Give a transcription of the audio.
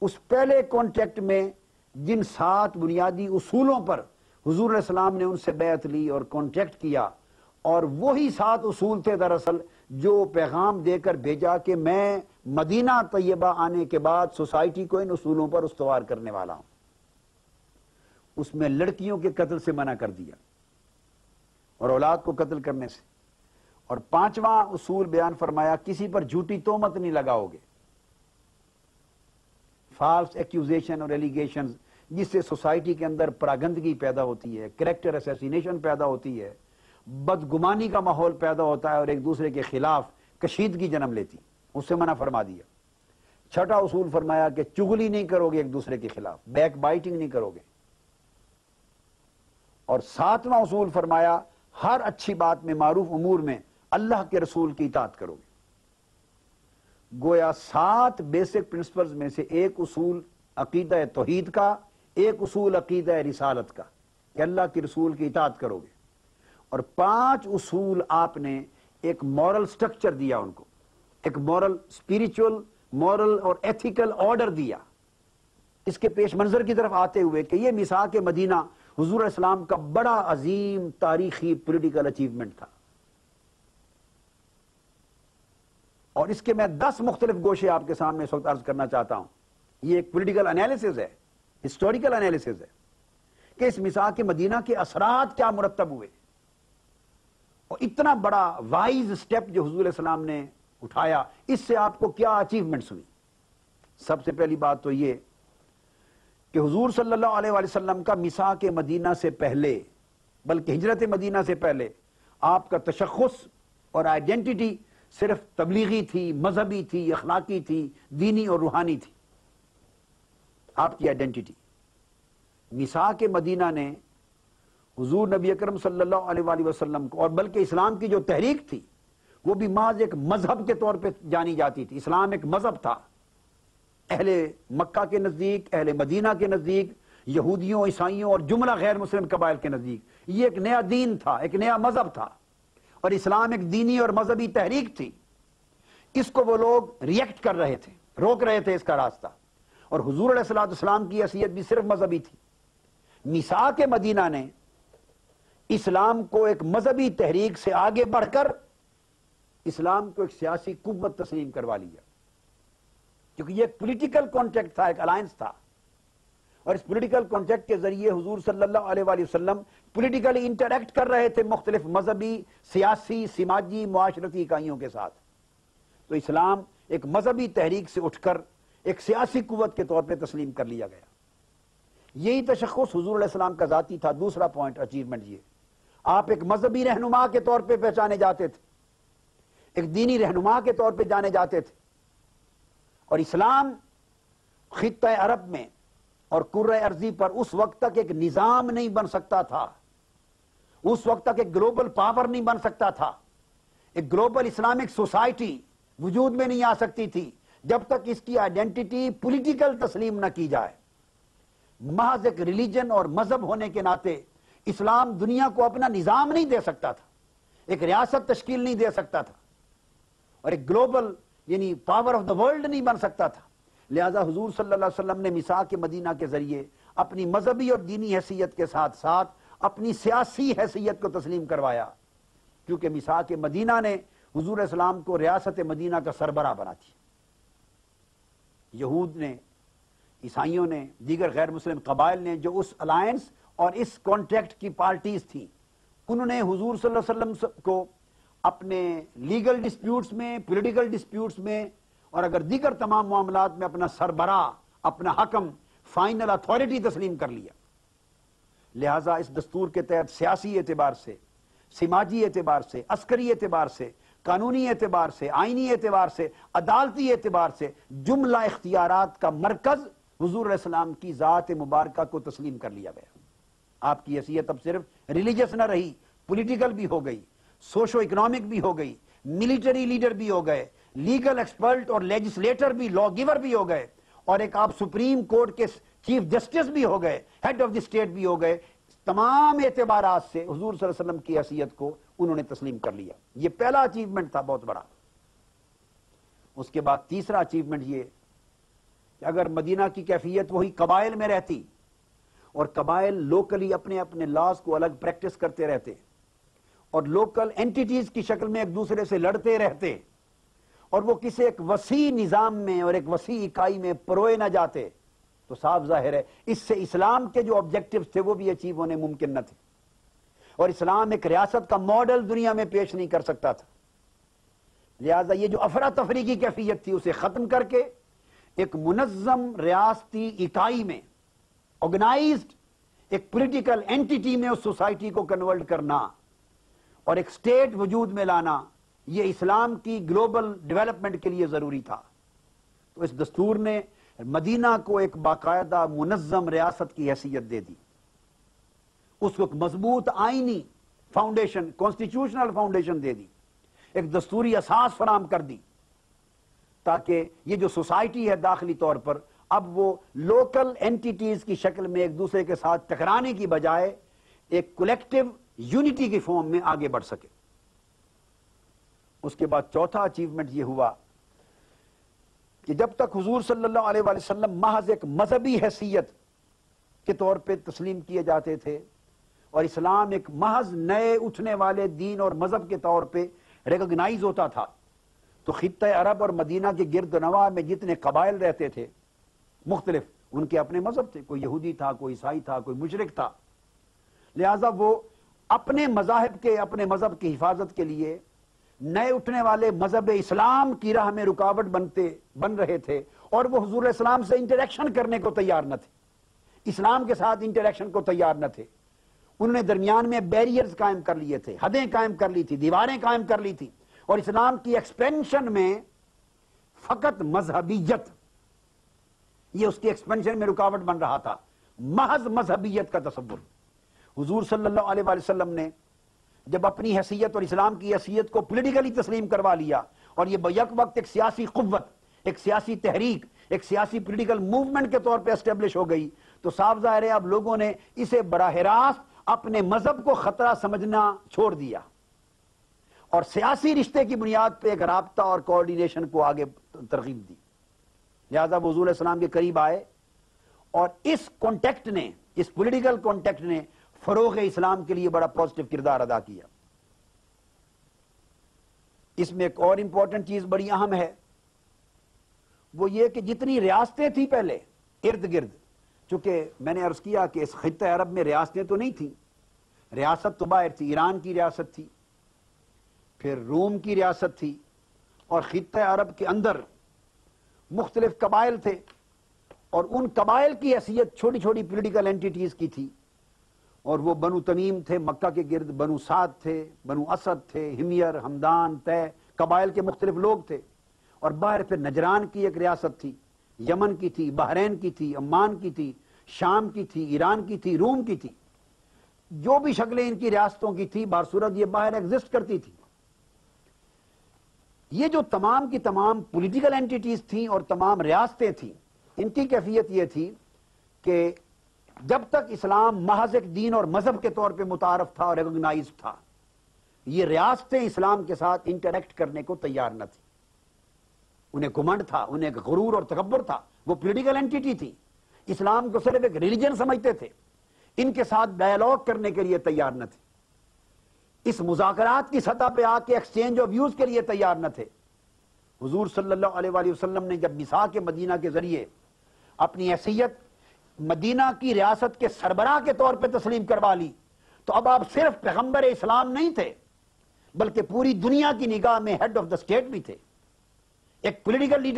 اس پہلے کانٹیکٹ میں جن 7 بنیادی اصولوں پر حضور علیہ السلام نے ان سے بیعت لی اور کانٹیکٹ کیا، اور وہی 7 اصول تھے دراصل جو پیغام دے کر بھیجا کہ میں مدینہ طیبہ آنے کے بعد سوسائٹی کو ان اصولوں پر استوار کرنے والا ہوں۔ اس میں لڑکیوں کے قتل سے منع کر دیا اور اولاد کو قتل کرنے سے، اور 5واں اصول بیان فرمایا کسی پر جھوٹی تہمت نہیں لگاؤ گے، فالس ایکیوزیشن اور ایلیگیشن، جس سے سوسائٹی کے اندر پراگندگی پیدا ہوتی ہے، کریکٹر اسیسینیشن پیدا ہوتی ہے، بدگمانی کا ماحول پیدا ہوتا ہے اور ایک دوسرے کے خلاف کشیدگی جنم لیتی، اس سے منع فرما دیا۔ 6واں اصول فرمایا کہ چغلی نہیں کرو گے ایک دوسرے کے خلاف، بیک بائٹنگ نہیں کرو گے، اور 7واں اصول فرمایا ہر اچھی بات میں، معروف امور میں اللہ کے رسول کی اطاعت کرو گے۔ گویا 7 بیسک پرنسپلز میں سے ایک اصول عقیدہ توحید کا، ایک اصول عقیدہ رسالت کا، کہ اللہ کے رسول کی اطاعت کرو گے، اور 5 اصول آپ نے ایک مورل سٹرکچر دیا ان کو، ایک مورل، اسپیریچول، مورل اور ایتھیکل آرڈر دیا۔ اس کے پیش منظر کی طرف آتے ہوئے کہ یہ میثاق مدینہ حضور علیہ السلام کا بڑا عظیم تاریخی پولیٹیکل اچیومنٹ تھا، اور اس کے میں 10 مختلف گوشے آپ کے سامنے اس وقت عرض کرنا چاہتا ہوں۔ یہ ایک پولیٹیکل انالیسز ہے، ہسٹوریکل انالیسز ہے کہ اس میثاق مدینہ کے اثرات کیا مرتب ہوئے، اور اتنا بڑا وائز سٹیپ جو حضور علیہ السلام نے اٹھایا، اس سے آپ کو کیا اچیومنٹس ہوئی۔ سب سے پہلی بات تو یہ کہ حضور صلی اللہ علیہ وآلہ وسلم کا میثاق مدینہ سے پہلے، بلکہ ہجرت مدینہ سے پہلے، آپ کا تشخص اور آئیڈینٹی صرف تبلیغی تھی، مذہبی تھی، اخلاقی تھی، دینی اور روحانی تھی۔ آپ کی آئیڈینٹی میثاق مدینہ نے حضور نبی اکرم صلی اللہ علیہ وآلہ وسلم کو، اور بلکہ اسلام کی جو تحریک تھی وہ بھی محض ایک مذہب کے طور پہ جانی جاتی تھی۔ اسلام ایک مذہب تھا، اہل مکہ کے نزدیک، اہل مدینہ کے نزدیک، یہودیوں، عیسائیوں اور جملہ غیر مسلم قبائل کے نزدیک یہ ایک نیا دین تھا، ایک نیا مذہب تھا، اور اسلام ایک دینی اور مذہبی تحریک تھی۔ اس کو وہ لوگ ریئیکٹ کر رہے تھے، روک رہے تھے اس کا راستہ، اور حضور علیہ السلام کی حیثیت بھی صرف مذہبی تھی۔ میثاق مدینہ نے اسلام کو ایک مذہبی تحریک سے آگے بڑھ کر اسلام کو ایک سیاسی قوت تسلیم کروا لیا، کیونکہ یہ ایک پولیٹیکل کانٹیکٹ تھا، ایک الائنس تھا، اور اس پولیٹیکل کانٹیکٹ کے ذریعے حضور صلی اللہ علیہ وآلہ وسلم پولیٹیکلی انٹریکٹ کر رہے تھے مختلف مذہبی، سیاسی، سماجی، معاشرتی اکائیوں کے ساتھ۔ تو اسلام ایک مذہبی تحریک سے اٹھ کر ایک سیاسی قوت کے طور پہ تسلیم کر لیا گیا۔ یہی تشخص حضور علیہ السلام کا ذاتی تھا۔ دوسرا پوائنٹ، اچیومنٹ، یہ آپ ایک مذہبی رہنما کے طور پہ پہچانے جاتے تھے، ایک دینی رہنما کے طور پہ جانے جاتے تھے، اور اسلام خطہ عرب میں اور کرۂ ارضی پر اس وقت تک ایک نظام نہیں بن سکتا تھا، اس وقت تک ایک گلوبل پاور نہیں بن سکتا تھا، ایک گلوبل اسلامک سوسائٹی وجود میں نہیں آ سکتی تھی جب تک اس کی آئیڈینٹی پولیٹیکل تسلیم نہ کی جائے۔ محض ایک ریلیجن اور مذہب ہونے کے ناطے اسلام دنیا کو اپنا نظام نہیں دے سکتا تھا، ایک ریاست تشکیل نہیں دے سکتا تھا، اور ایک گلوبل یعنی پاور آف دا ورلڈ نہیں بن سکتا تھا۔ لہذا حضور صلی اللہ علیہ وسلم نے میثاق مدینہ کے ذریعے اپنی مذہبی اور دینی حیثیت کے ساتھ ساتھ اپنی سیاسی حیثیت کو تسلیم کروایا، کیونکہ میثاق مدینہ نے حضور علیہ السلام کو ریاست مدینہ کا سربراہ بنا دیا۔ یہود نے، عیسائیوں نے، دیگر غیر مسلم قبائل نے جو اس الائنس اور اس کانٹریکٹ کی پارٹیز تھیں، انہوں نے حضور صلی اللہ علیہ وسلم کو اپنے لیگل ڈسپیوٹس میں، پولیٹیکل ڈسپیوٹس میں، اور اگر دیگر تمام معاملات میں اپنا سربراہ، اپنا حکم، فائنل اتھارٹی تسلیم کر لیا۔ لہذا اس دستور کے تحت سیاسی اعتبار سے، سماجی اعتبار سے، عسکری اعتبار سے، قانونی اعتبار سے، آئینی اعتبار سے، عدالتی اعتبار سے جملہ اختیارات کا مرکز حضور علیہ السلام کی ذات مبارکہ کو تسلیم کر لیا گیا۔ آپ کی حیثیت اب صرف ریلیجس نہ رہی، پولیٹیکل بھی ہو گئی، سوشو اکنامک بھی ہو گئی، ملٹری لیڈر بھی ہو گئے، لیگل ایکسپرٹ اور لیجسلیٹر بھی، لا گیور بھی ہو گئے، اور ایک آپ سپریم کورٹ کے چیف جسٹس بھی ہو گئے، ہیڈ آف دی اسٹیٹ بھی ہو گئے۔ تمام اعتبارات سے حضور صلی اللہ علیہ وسلم کی حیثیت کو انہوں نے تسلیم کر لیا۔ یہ پہلا اچیومنٹ تھا بہت بڑا۔ اس کے بعد تیسرا اچیومنٹ یہ کہ اگر مدینہ کی کیفیت وہی قبائل میں رہتی اور قبائل لوکلی اپنے اپنے لاز کو الگ پریکٹس کرتے رہتے اور لوکل اینٹیٹیز کی شکل میں ایک دوسرے سے لڑتے رہتے اور وہ کسی ایک وسیع نظام میں اور ایک وسیع اکائی میں پروئے نہ جاتے، تو صاف ظاہر ہے اس سے اسلام کے جو آبجیکٹیوز تھے وہ بھی اچیو ہونے ممکن نہ تھے، اور اسلام ایک ریاست کا ماڈل دنیا میں پیش نہیں کر سکتا تھا۔ لہذا یہ جو افراتفری کی کیفیت تھی اسے ختم کر کے ایک منظم ریاستی اکائی میں، آرگنائزڈ ایک پولیٹیکل اینٹیٹی میں اس سوسائٹی کو کنورٹ کرنا اور ایک سٹیٹ وجود میں لانا، یہ اسلام کی گلوبل ڈیولپمنٹ کے لیے ضروری تھا۔ تو اس دستور نے مدینہ کو ایک باقاعدہ منظم ریاست کی حیثیت دے دی، اس کو ایک مضبوط آئینی فاؤنڈیشن، کانسٹیٹیوشنل فاؤنڈیشن دے دی، ایک دستوری اساس فراہم کر دی، تاکہ یہ جو سوسائٹی ہے داخلی طور پر اب وہ لوکل اینٹیٹیز کی شکل میں ایک دوسرے کے ساتھ ٹکرانے کی بجائے ایک کولیکٹیو یونٹی کی فارم میں آگے بڑھ سکے۔ اس کے بعد چوتھا اچیومنٹ یہ ہوا کہ جب تک حضور صلی اللہ علیہ وآلہ وسلم محض ایک مذہبی حیثیت کے طور پہ تسلیم کیے جاتے تھے اور اسلام ایک محض نئے اٹھنے والے دین اور مذہب کے طور پہ ریکگنائز ہوتا تھا، تو خطہ عرب اور مدینہ کے گرد و نواح میں جتنے قبائل رہتے تھے مختلف، ان کے اپنے مذہب تھے، کوئی یہودی تھا، کوئی عیسائی تھا، کوئی مشرک تھا، لہذا وہ اپنے مذاہب کے، اپنے مذہب کی حفاظت کے لیے نئے اٹھنے والے مذہب اسلام کی راہ میں رکاوٹ بن رہے تھے، اور وہ حضور علیہ السلام سے انٹریکشن کرنے کو تیار نہ تھے، اسلام کے ساتھ انٹریکشن کو تیار نہ تھے۔ انہوں نے درمیان میں بیریئرز قائم کر لیے تھے، حدیں قائم کر لی تھی، دیواریں قائم کر لی تھی، اور اسلام کی ایکسپینشن میں فقط مذہبیت، یہ اس کی ایکسپینشن میں رکاوٹ بن رہا تھا، محض مذہبیت کا تصور۔ حضور صلی اللہ علیہ وآلہ وسلم نے جب اپنی حیثیت اور اسلام کی حیثیت کو پولیٹیکلی تسلیم کروا لیا اور یہ بیک وقت ایک سیاسی قوت، ایک سیاسی تحریک، ایک سیاسی پولیٹیکل موومنٹ کے طور پہ اسٹیبلش ہو گئی، تو صاف ظاہر ہے اب لوگوں نے اسے براہ راست اپنے مذہب کو خطرہ سمجھنا چھوڑ دیا اور سیاسی رشتے کی بنیاد پہ ایک رابطہ اور کوارڈینیشن کو آگے ترغیب دی۔ لہذا وہ حضور علیہ السلام کے قریب آئے، اور اس کانٹیکٹ نے، اس پولیٹیکل کانٹیکٹ نے فروغ اسلام کے لیے بڑا پازیٹیو کردار ادا کیا۔ اس میں ایک اور امپورٹنٹ چیز بڑی اہم ہے، وہ یہ کہ جتنی ریاستیں تھیں پہلے ارد گرد، چونکہ میں نے عرض کیا کہ اس خطہ عرب میں ریاستیں تو نہیں تھیں، ریاست تو باہر تھی، ایران کی ریاست تھی، پھر روم کی ریاست تھی، اور خطہ عرب کے اندر مختلف قبائل تھے، اور ان قبائل کی حیثیت چھوٹی چھوٹی پولیٹیکل اینٹیٹیز کی تھی، اور وہ بنو تمیم تھے مکہ کے گرد، بنو سعد تھے، بنو اسد تھے، ہمیر، ہمدان، تے، قبائل کے مختلف لوگ تھے، اور باہر پھر نجران کی ایک ریاست تھی، یمن کی تھی، بحرین کی تھی، عمان کی تھی، شام کی تھی، ایران کی تھی، روم کی تھی، جو بھی شکلیں ان کی ریاستوں کی تھی، بارصورت یہ باہر ایگزسٹ کرتی تھی۔ یہ جو تمام کی تمام پولیٹیکل اینٹیٹیز تھیں اور تمام ریاستیں تھیں، ان کی کیفیت یہ تھی کہ جب تک اسلام محض ایک دین اور مذہب کے طور پہ متعارف تھا اور ریکگنائزڈ تھا، یہ ریاستیں اسلام کے ساتھ انٹریکٹ کرنے کو تیار نہ تھی، انہیں گھمنڈ تھا، انہیں ایک غرور اور تکبر تھا، وہ پولیٹیکل اینٹیٹی تھی، اسلام کو صرف ایک ریلیجن سمجھتے تھے، ان کے ساتھ ڈائیلاگ کرنے کے لیے تیار نہ تھے، اس مذاکرات کی سطح پہ آ کے ایکسچینج آف ویوز کے لیے تیار نہ تھے۔ حضور صلی اللہ علیہ وآلہ وسلم نے جب میثاق مدینہ کے ذریعے اپنی حیثیت مدینہ کی ریاست کے سربراہ کے طور پہ تسلیم کروا لی، تو اب آپ صرف پیغمبر اسلام نہیں تھے، بلکہ پوری دنیا کی نگاہ میں ہیڈ آف دا اسٹیٹ بھی تھے، ایک پولیٹیکل لیڈر